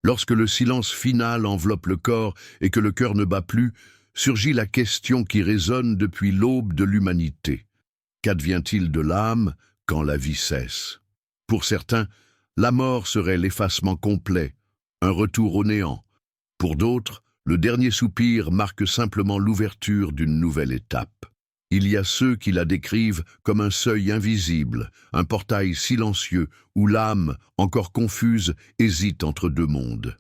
Lorsque le silence final enveloppe le corps et que le cœur ne bat plus, surgit la question qui résonne depuis l'aube de l'humanité. Qu'advient-il de l'âme quand la vie cesse? Pour certains, la mort serait l'effacement complet, un retour au néant. Pour d'autres, le dernier soupir marque simplement l'ouverture d'une nouvelle étape. Il y a ceux qui la décrivent comme un seuil invisible, un portail silencieux où l'âme, encore confuse, hésite entre deux mondes.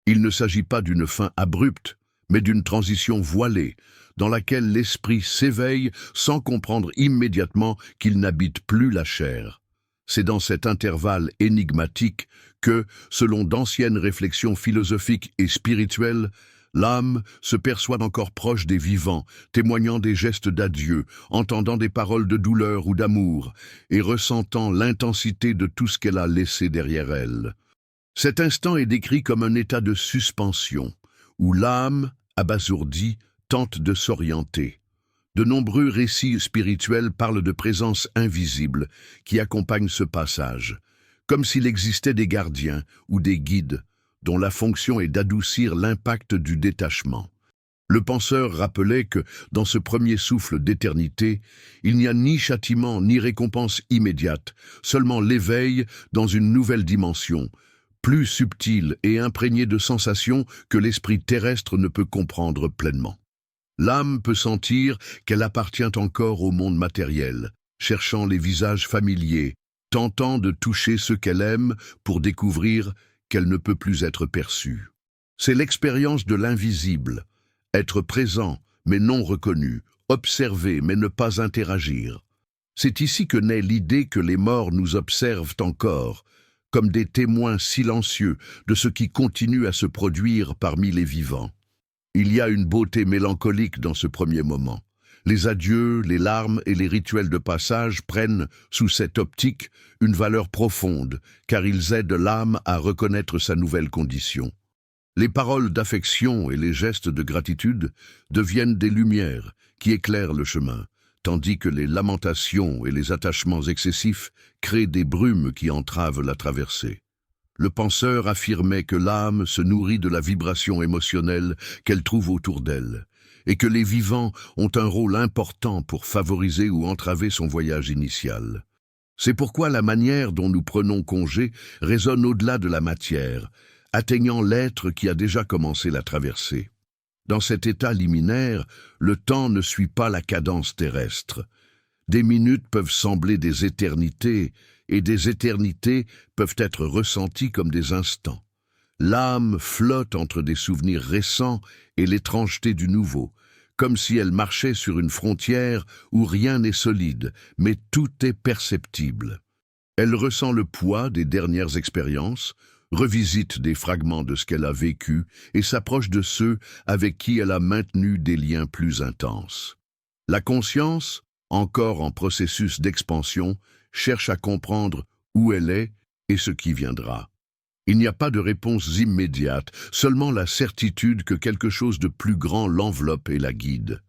Il ne s'agit pas d'une fin abrupte, mais d'une transition voilée, dans laquelle l'esprit s'éveille sans comprendre immédiatement qu'il n'habite plus la chair. C'est dans cet intervalle énigmatique que, selon d'anciennes réflexions philosophiques et spirituelles, l'âme se perçoit encore proche des vivants, témoignant des gestes d'adieu, entendant des paroles de douleur ou d'amour, et ressentant l'intensité de tout ce qu'elle a laissé derrière elle. Cet instant est décrit comme un état de suspension, où l'âme, abasourdie, tente de s'orienter. De nombreux récits spirituels parlent de présences invisibles qui accompagnent ce passage, comme s'il existait des gardiens ou des guides, dont la fonction est d'adoucir l'impact du détachement. Le penseur rappelait que, dans ce premier souffle d'éternité, il n'y a ni châtiment ni récompense immédiate, seulement l'éveil dans une nouvelle dimension, plus subtile et imprégnée de sensations que l'esprit terrestre ne peut comprendre pleinement. L'âme peut sentir qu'elle appartient encore au monde matériel, cherchant les visages familiers, tentant de toucher ceux qu'elle aime pour découvrir qu'elle ne peut plus être perçue. C'est l'expérience de l'invisible, être présent mais non reconnu, observer mais ne pas interagir. C'est ici que naît l'idée que les morts nous observent encore, comme des témoins silencieux de ce qui continue à se produire parmi les vivants. Il y a une beauté mélancolique dans ce premier moment. Les adieux, les larmes et les rituels de passage prennent, sous cette optique, une valeur profonde, car ils aident l'âme à reconnaître sa nouvelle condition. Les paroles d'affection et les gestes de gratitude deviennent des lumières qui éclairent le chemin, tandis que les lamentations et les attachements excessifs créent des brumes qui entravent la traversée. Le penseur affirmait que l'âme se nourrit de la vibration émotionnelle qu'elle trouve autour d'elle, et que les vivants ont un rôle important pour favoriser ou entraver son voyage initial. C'est pourquoi la manière dont nous prenons congé résonne au-delà de la matière, atteignant l'être qui a déjà commencé la traversée. Dans cet état liminaire, le temps ne suit pas la cadence terrestre. Des minutes peuvent sembler des éternités, et des éternités peuvent être ressenties comme des instants. L'âme flotte entre des souvenirs récents et l'étrangeté du nouveau, comme si elle marchait sur une frontière où rien n'est solide, mais tout est perceptible. Elle ressent le poids des dernières expériences, revisite des fragments de ce qu'elle a vécu et s'approche de ceux avec qui elle a maintenu des liens plus intenses. La conscience, encore en processus d'expansion, cherche à comprendre où elle est et ce qui viendra. Il n'y a pas de réponse immédiate, seulement la certitude que quelque chose de plus grand l'enveloppe et la guide.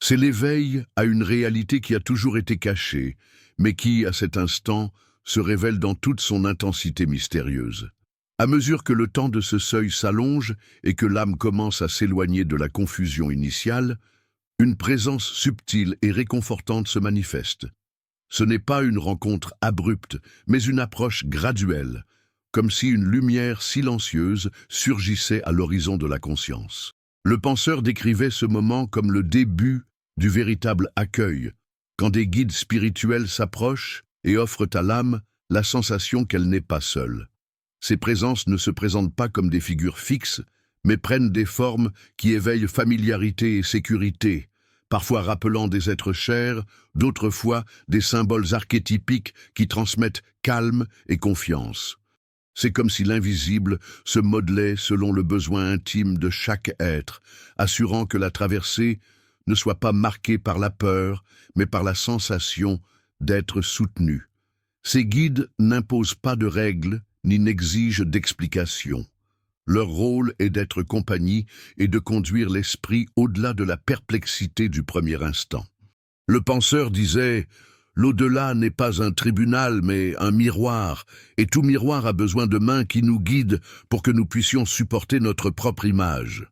C'est l'éveil à une réalité qui a toujours été cachée, mais qui, à cet instant, se révèle dans toute son intensité mystérieuse. À mesure que le temps de ce seuil s'allonge et que l'âme commence à s'éloigner de la confusion initiale, une présence subtile et réconfortante se manifeste. Ce n'est pas une rencontre abrupte, mais une approche graduelle, comme si une lumière silencieuse surgissait à l'horizon de la conscience. Le penseur décrivait ce moment comme le début du véritable accueil, quand des guides spirituels s'approchent et offrent à l'âme la sensation qu'elle n'est pas seule. Ces présences ne se présentent pas comme des figures fixes, mais prennent des formes qui éveillent familiarité et sécurité, parfois rappelant des êtres chers, d'autres fois des symboles archétypiques qui transmettent calme et confiance. C'est comme si l'invisible se modelait selon le besoin intime de chaque être, assurant que la traversée ne soit pas marquée par la peur, mais par la sensation d'être soutenu. Ces guides n'imposent pas de règles ni n'exigent d'explications. Leur rôle est d'être compagnie et de conduire l'esprit au-delà de la perplexité du premier instant. Le penseur disait « L'au-delà n'est pas un tribunal, mais un miroir, et tout miroir a besoin de mains qui nous guident pour que nous puissions supporter notre propre image.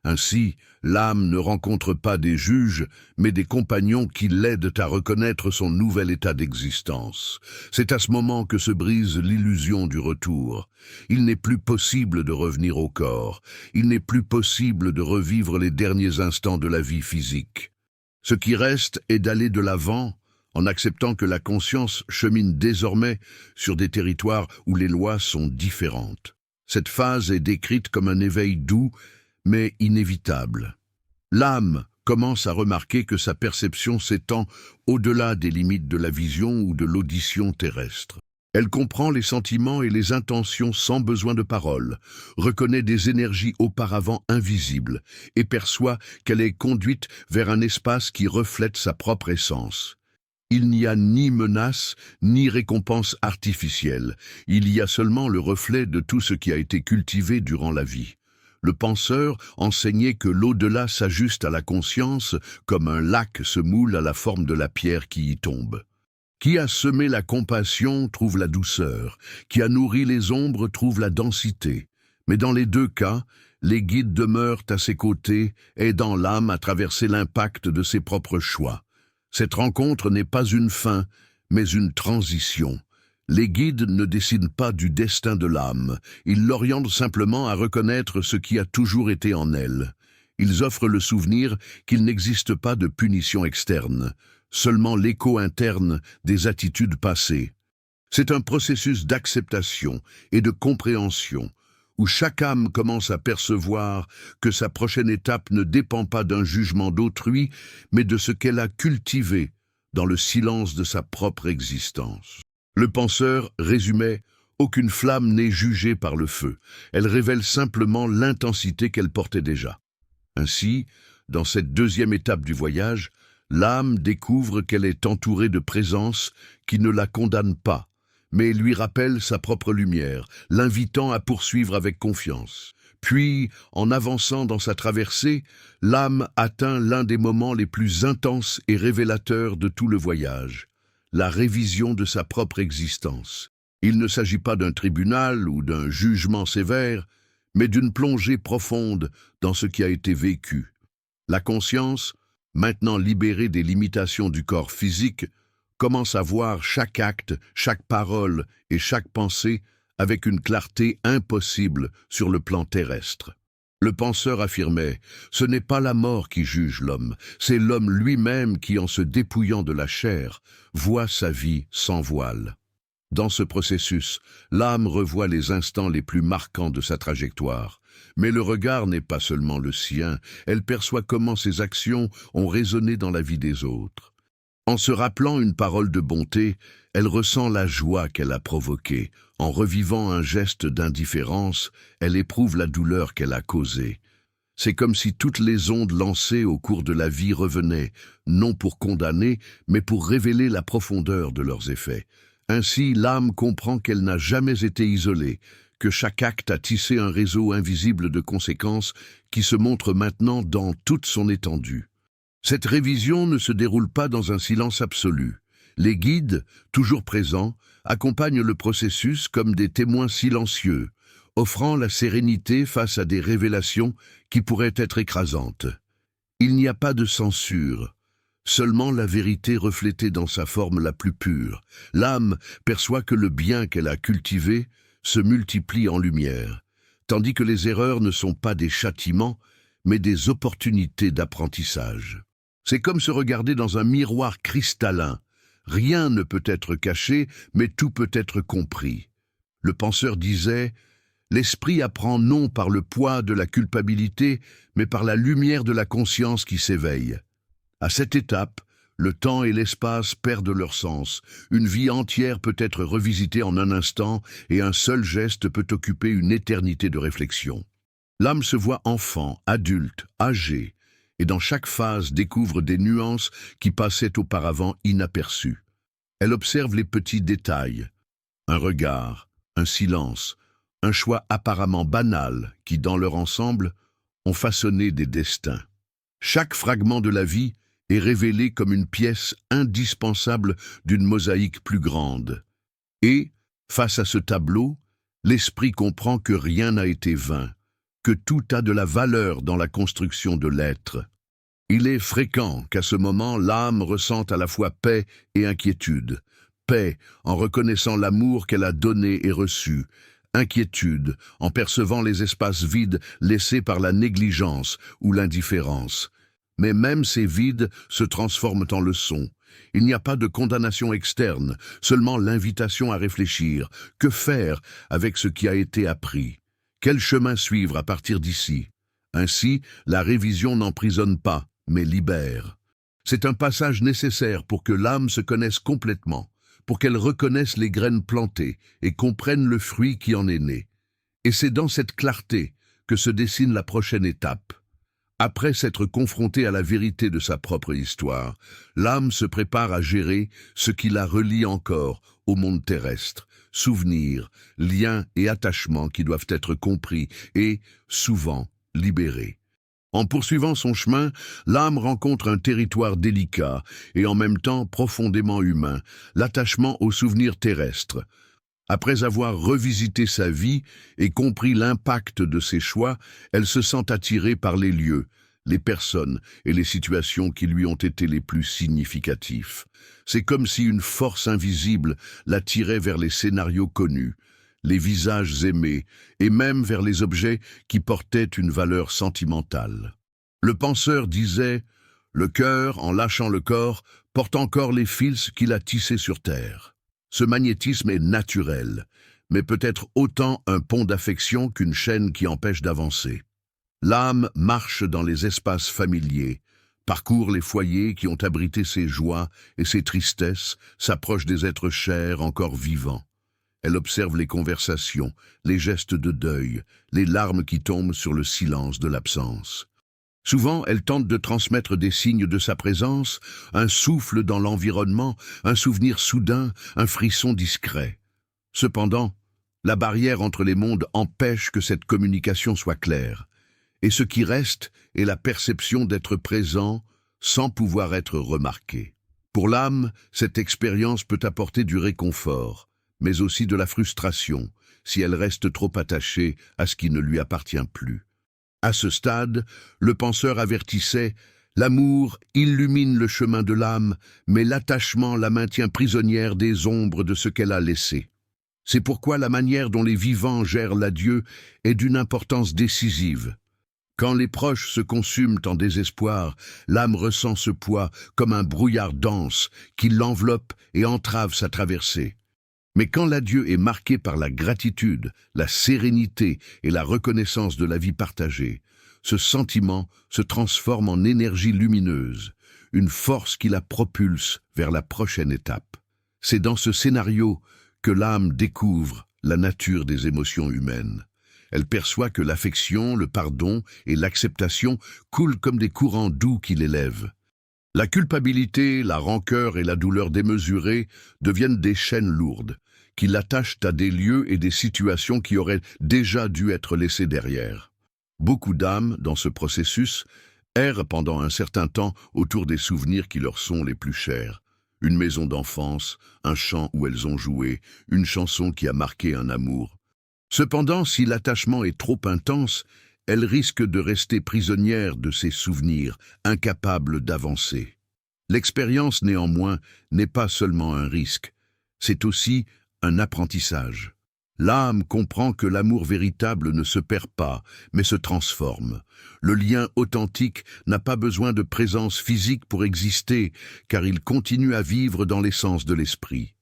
Ainsi, l'âme ne rencontre pas des juges, mais des compagnons qui l'aident à reconnaître son nouvel état d'existence. C'est à ce moment que se brise l'illusion du retour. Il n'est plus possible de revenir au corps. Il n'est plus possible de revivre les derniers instants de la vie physique. Ce qui reste est d'aller de l'avant, en acceptant que la conscience chemine désormais sur des territoires où les lois sont différentes. Cette phase est décrite comme un éveil doux, mais inévitable. L'âme commence à remarquer que sa perception s'étend au-delà des limites de la vision ou de l'audition terrestre. Elle comprend les sentiments et les intentions sans besoin de paroles, reconnaît des énergies auparavant invisibles et perçoit qu'elle est conduite vers un espace qui reflète sa propre essence. Il n'y a ni menace, ni récompense artificielle. Il y a seulement le reflet de tout ce qui a été cultivé durant la vie. Le penseur enseignait que l'au-delà s'ajuste à la conscience comme un lac se moule à la forme de la pierre qui y tombe. Qui a semé la compassion trouve la douceur, qui a nourri les ombres trouve la densité. Mais dans les deux cas, les guides demeurent à ses côtés, aidant l'âme à traverser l'impact de ses propres choix. Cette rencontre n'est pas une fin, mais une transition. Les guides ne décident pas du destin de l'âme, ils l'orientent simplement à reconnaître ce qui a toujours été en elle. Ils offrent le souvenir qu'il n'existe pas de punition externe, seulement l'écho interne des attitudes passées. C'est un processus d'acceptation et de compréhension, où chaque âme commence à percevoir que sa prochaine étape ne dépend pas d'un jugement d'autrui, mais de ce qu'elle a cultivé dans le silence de sa propre existence. Le penseur résumait « Aucune flamme n'est jugée par le feu, elle révèle simplement l'intensité qu'elle portait déjà ». Ainsi, dans cette deuxième étape du voyage, l'âme découvre qu'elle est entourée de présences qui ne la condamnent pas, mais lui rappelle sa propre lumière, l'invitant à poursuivre avec confiance. Puis, en avançant dans sa traversée, l'âme atteint l'un des moments les plus intenses et révélateurs de tout le voyage, la révision de sa propre existence. Il ne s'agit pas d'un tribunal ou d'un jugement sévère, mais d'une plongée profonde dans ce qui a été vécu. La conscience, maintenant libérée des limitations du corps physique, commence à voir chaque acte, chaque parole et chaque pensée avec une clarté impossible sur le plan terrestre. Le penseur affirmait « Ce n'est pas la mort qui juge l'homme, c'est l'homme lui-même qui, en se dépouillant de la chair, voit sa vie sans voile. » Dans ce processus, l'âme revoit les instants les plus marquants de sa trajectoire. Mais le regard n'est pas seulement le sien, elle perçoit comment ses actions ont résonné dans la vie des autres. En se rappelant une parole de bonté, elle ressent la joie qu'elle a provoquée. En revivant un geste d'indifférence, elle éprouve la douleur qu'elle a causée. C'est comme si toutes les ondes lancées au cours de la vie revenaient, non pour condamner, mais pour révéler la profondeur de leurs effets. Ainsi, l'âme comprend qu'elle n'a jamais été isolée, que chaque acte a tissé un réseau invisible de conséquences qui se montre maintenant dans toute son étendue. Cette révision ne se déroule pas dans un silence absolu. Les guides, toujours présents, accompagnent le processus comme des témoins silencieux, offrant la sérénité face à des révélations qui pourraient être écrasantes. Il n'y a pas de censure, seulement la vérité reflétée dans sa forme la plus pure. L'âme perçoit que le bien qu'elle a cultivé se multiplie en lumière, tandis que les erreurs ne sont pas des châtiments, mais des opportunités d'apprentissage. C'est comme se regarder dans un miroir cristallin. Rien ne peut être caché, mais tout peut être compris. Le penseur disait « L'esprit apprend non par le poids de la culpabilité, mais par la lumière de la conscience qui s'éveille. » À cette étape, le temps et l'espace perdent leur sens. Une vie entière peut être revisitée en un instant et un seul geste peut occuper une éternité de réflexion. L'âme se voit enfant, adulte, âgé, et dans chaque phase découvre des nuances qui passaient auparavant inaperçues. Elle observe les petits détails, un regard, un silence, un choix apparemment banal qui, dans leur ensemble, ont façonné des destins. Chaque fragment de la vie est révélée comme une pièce indispensable d'une mosaïque plus grande. Et, face à ce tableau, l'esprit comprend que rien n'a été vain, que tout a de la valeur dans la construction de l'être. Il est fréquent qu'à ce moment, l'âme ressente à la fois paix et inquiétude. Paix en reconnaissant l'amour qu'elle a donné et reçu. Inquiétude en percevant les espaces vides laissés par la négligence ou l'indifférence. Mais même ces vides se transforment en leçons. Il n'y a pas de condamnation externe, seulement l'invitation à réfléchir. Que faire avec ce qui a été appris? Quel chemin suivre à partir d'ici? Ainsi, la révision n'emprisonne pas, mais libère. C'est un passage nécessaire pour que l'âme se connaisse complètement, pour qu'elle reconnaisse les graines plantées et comprenne le fruit qui en est né. Et c'est dans cette clarté que se dessine la prochaine étape. Après s'être confrontée à la vérité de sa propre histoire, l'âme se prépare à gérer ce qui la relie encore au monde terrestre, souvenirs, liens et attachements qui doivent être compris et, souvent, libérés. En poursuivant son chemin, l'âme rencontre un territoire délicat et en même temps profondément humain, l'attachement aux souvenirs terrestres. Après avoir revisité sa vie et compris l'impact de ses choix, elle se sent attirée par les lieux, les personnes et les situations qui lui ont été les plus significatifs. C'est comme si une force invisible l'attirait vers les scénarios connus, les visages aimés et même vers les objets qui portaient une valeur sentimentale. Le penseur disait « Le cœur, en lâchant le corps, porte encore les fils qu'il a tissés sur terre ». Ce magnétisme est naturel, mais peut être autant un pont d'affection qu'une chaîne qui empêche d'avancer. L'âme marche dans les espaces familiers, parcourt les foyers qui ont abrité ses joies et ses tristesses, s'approche des êtres chers encore vivants. Elle observe les conversations, les gestes de deuil, les larmes qui tombent sur le silence de l'absence. Souvent, elle tente de transmettre des signes de sa présence, un souffle dans l'environnement, un souvenir soudain, un frisson discret. Cependant, la barrière entre les mondes empêche que cette communication soit claire, et ce qui reste est la perception d'être présent sans pouvoir être remarqué. Pour l'âme, cette expérience peut apporter du réconfort, mais aussi de la frustration, si elle reste trop attachée à ce qui ne lui appartient plus. À ce stade, le penseur avertissait « L'amour illumine le chemin de l'âme, mais l'attachement la maintient prisonnière des ombres de ce qu'elle a laissé. » C'est pourquoi la manière dont les vivants gèrent l'adieu est d'une importance décisive. Quand les proches se consument en désespoir, l'âme ressent ce poids comme un brouillard dense qui l'enveloppe et entrave sa traversée. Mais quand l'adieu est marqué par la gratitude, la sérénité et la reconnaissance de la vie partagée, ce sentiment se transforme en énergie lumineuse, une force qui la propulse vers la prochaine étape. C'est dans ce scénario que l'âme découvre la nature des émotions humaines. Elle perçoit que l'affection, le pardon et l'acceptation coulent comme des courants doux qui l'élèvent. La culpabilité, la rancœur et la douleur démesurée deviennent des chaînes lourdes, qui l'attachent à des lieux et des situations qui auraient déjà dû être laissées derrière. Beaucoup d'âmes, dans ce processus, errent pendant un certain temps autour des souvenirs qui leur sont les plus chers. Une maison d'enfance, un chant où elles ont joué, une chanson qui a marqué un amour. Cependant, si l'attachement est trop intense, elles risquent de rester prisonnières de ces souvenirs, incapables d'avancer. L'expérience, néanmoins, n'est pas seulement un risque, c'est aussi un apprentissage. L'âme comprend que l'amour véritable ne se perd pas, mais se transforme. Le lien authentique n'a pas besoin de présence physique pour exister, car il continue à vivre dans l'essence de l'esprit.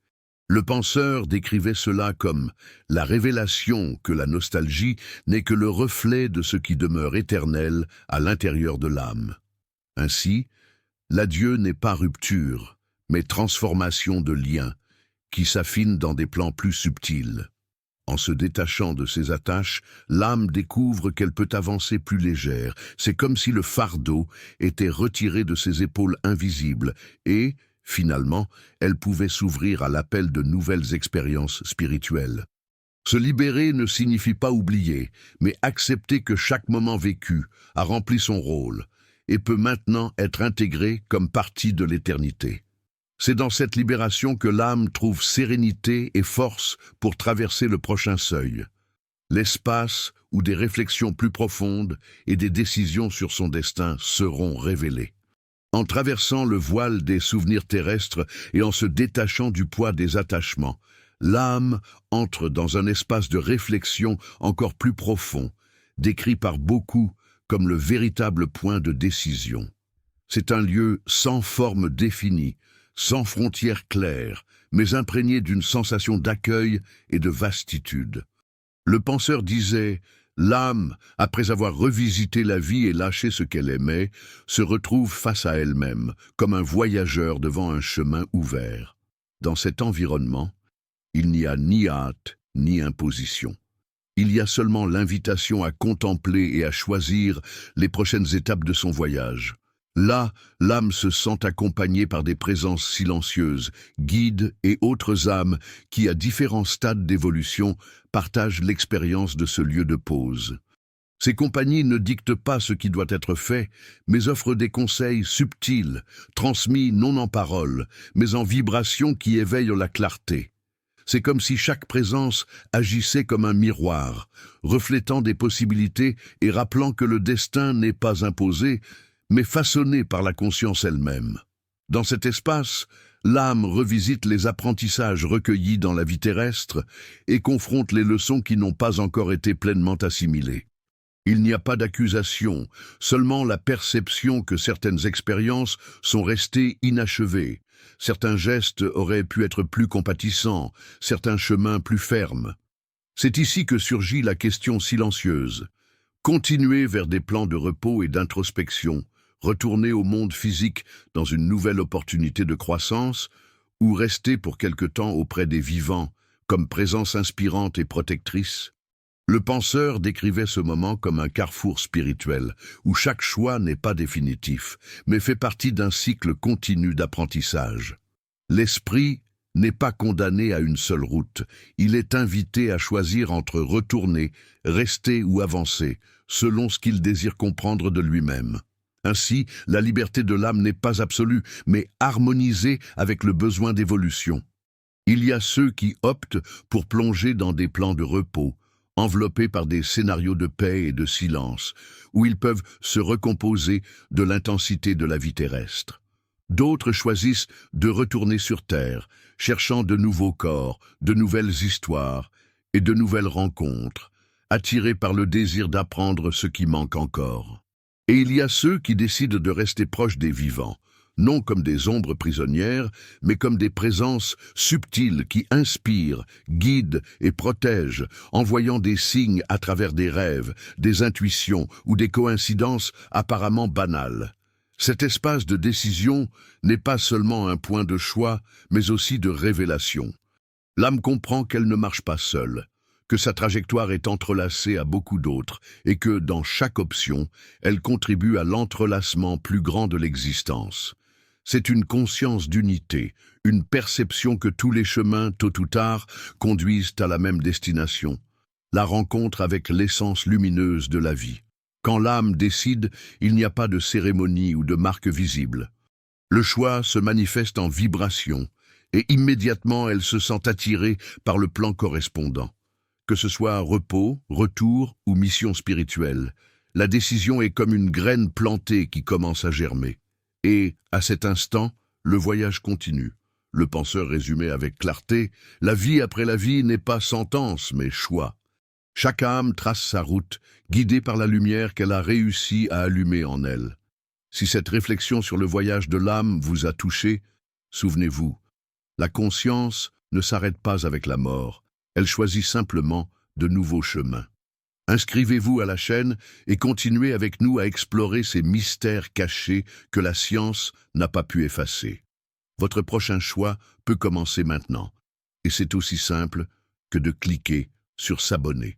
Le penseur décrivait cela comme « la révélation que la nostalgie n'est que le reflet de ce qui demeure éternel à l'intérieur de l'âme ». Ainsi, l'adieu n'est pas rupture, mais transformation de liens, qui s'affinent dans des plans plus subtils. En se détachant de ses attaches, l'âme découvre qu'elle peut avancer plus légère. C'est comme si le fardeau était retiré de ses épaules invisibles et, finalement, elle pouvait s'ouvrir à l'appel de nouvelles expériences spirituelles. Se libérer ne signifie pas oublier, mais accepter que chaque moment vécu a rempli son rôle, et peut maintenant être intégrée comme partie de l'éternité. C'est dans cette libération que l'âme trouve sérénité et force pour traverser le prochain seuil, l'espace où des réflexions plus profondes et des décisions sur son destin seront révélées. En traversant le voile des souvenirs terrestres et en se détachant du poids des attachements, l'âme entre dans un espace de réflexion encore plus profond, décrit par beaucoup comme le véritable point de décision. C'est un lieu sans forme définie, sans frontières claires, mais imprégné d'une sensation d'accueil et de vastitude. Le penseur disait « L'âme, après avoir revisité la vie et lâché ce qu'elle aimait, se retrouve face à elle-même, comme un voyageur devant un chemin ouvert. » Dans cet environnement, il n'y a ni hâte, ni imposition. Il y a seulement l'invitation à contempler et à choisir les prochaines étapes de son voyage. Là, l'âme se sent accompagnée par des présences silencieuses, guides et autres âmes qui, à différents stades d'évolution, partagent l'expérience de ce lieu de pause. Ces compagnies ne dictent pas ce qui doit être fait, mais offrent des conseils subtils, transmis non en paroles, mais en vibrations qui éveillent la clarté. C'est comme si chaque présence agissait comme un miroir, reflétant des possibilités et rappelant que le destin n'est pas imposé, mais façonné par la conscience elle-même. Dans cet espace, l'âme revisite les apprentissages recueillis dans la vie terrestre et confronte les leçons qui n'ont pas encore été pleinement assimilées. Il n'y a pas d'accusation, seulement la perception que certaines expériences sont restées inachevées. Certains gestes auraient pu être plus compatissants, certains chemins plus fermes. C'est ici que surgit la question silencieuse. Continuer vers des plans de repos et d'introspection, retourner au monde physique dans une nouvelle opportunité de croissance, ou rester pour quelque temps auprès des vivants, comme présence inspirante et protectrice. Le penseur décrivait ce moment comme un carrefour spirituel, où chaque choix n'est pas définitif, mais fait partie d'un cycle continu d'apprentissage. L'esprit n'est pas condamné à une seule route, il est invité à choisir entre retourner, rester ou avancer, selon ce qu'il désire comprendre de lui-même. Ainsi, la liberté de l'âme n'est pas absolue, mais harmonisée avec le besoin d'évolution. Il y a ceux qui optent pour plonger dans des plans de repos, enveloppés par des scénarios de paix et de silence, où ils peuvent se recomposer de l'intensité de la vie terrestre. D'autres choisissent de retourner sur Terre, cherchant de nouveaux corps, de nouvelles histoires et de nouvelles rencontres, attirés par le désir d'apprendre ce qui manque encore. Et il y a ceux qui décident de rester proches des vivants, non comme des ombres prisonnières, mais comme des présences subtiles qui inspirent, guident et protègent, envoyant des signes à travers des rêves, des intuitions ou des coïncidences apparemment banales. Cet espace de décision n'est pas seulement un point de choix, mais aussi de révélation. L'âme comprend qu'elle ne marche pas seule, que sa trajectoire est entrelacée à beaucoup d'autres et que, dans chaque option, elle contribue à l'entrelacement plus grand de l'existence. C'est une conscience d'unité, une perception que tous les chemins, tôt ou tard, conduisent à la même destination, la rencontre avec l'essence lumineuse de la vie. Quand l'âme décide, il n'y a pas de cérémonie ou de marque visible. Le choix se manifeste en vibration, et immédiatement elle se sent attirée par le plan correspondant. Que ce soit repos, retour ou mission spirituelle, la décision est comme une graine plantée qui commence à germer. Et, à cet instant, le voyage continue. Le penseur résumait avec clarté, la vie après la vie n'est pas sentence, mais choix. Chaque âme trace sa route, guidée par la lumière qu'elle a réussi à allumer en elle. Si cette réflexion sur le voyage de l'âme vous a touché, souvenez-vous, la conscience ne s'arrête pas avec la mort. Elle choisit simplement de nouveaux chemins. Inscrivez-vous à la chaîne et continuez avec nous à explorer ces mystères cachés que la science n'a pas pu effacer. Votre prochain choix peut commencer maintenant, et c'est aussi simple que de cliquer sur s'abonner.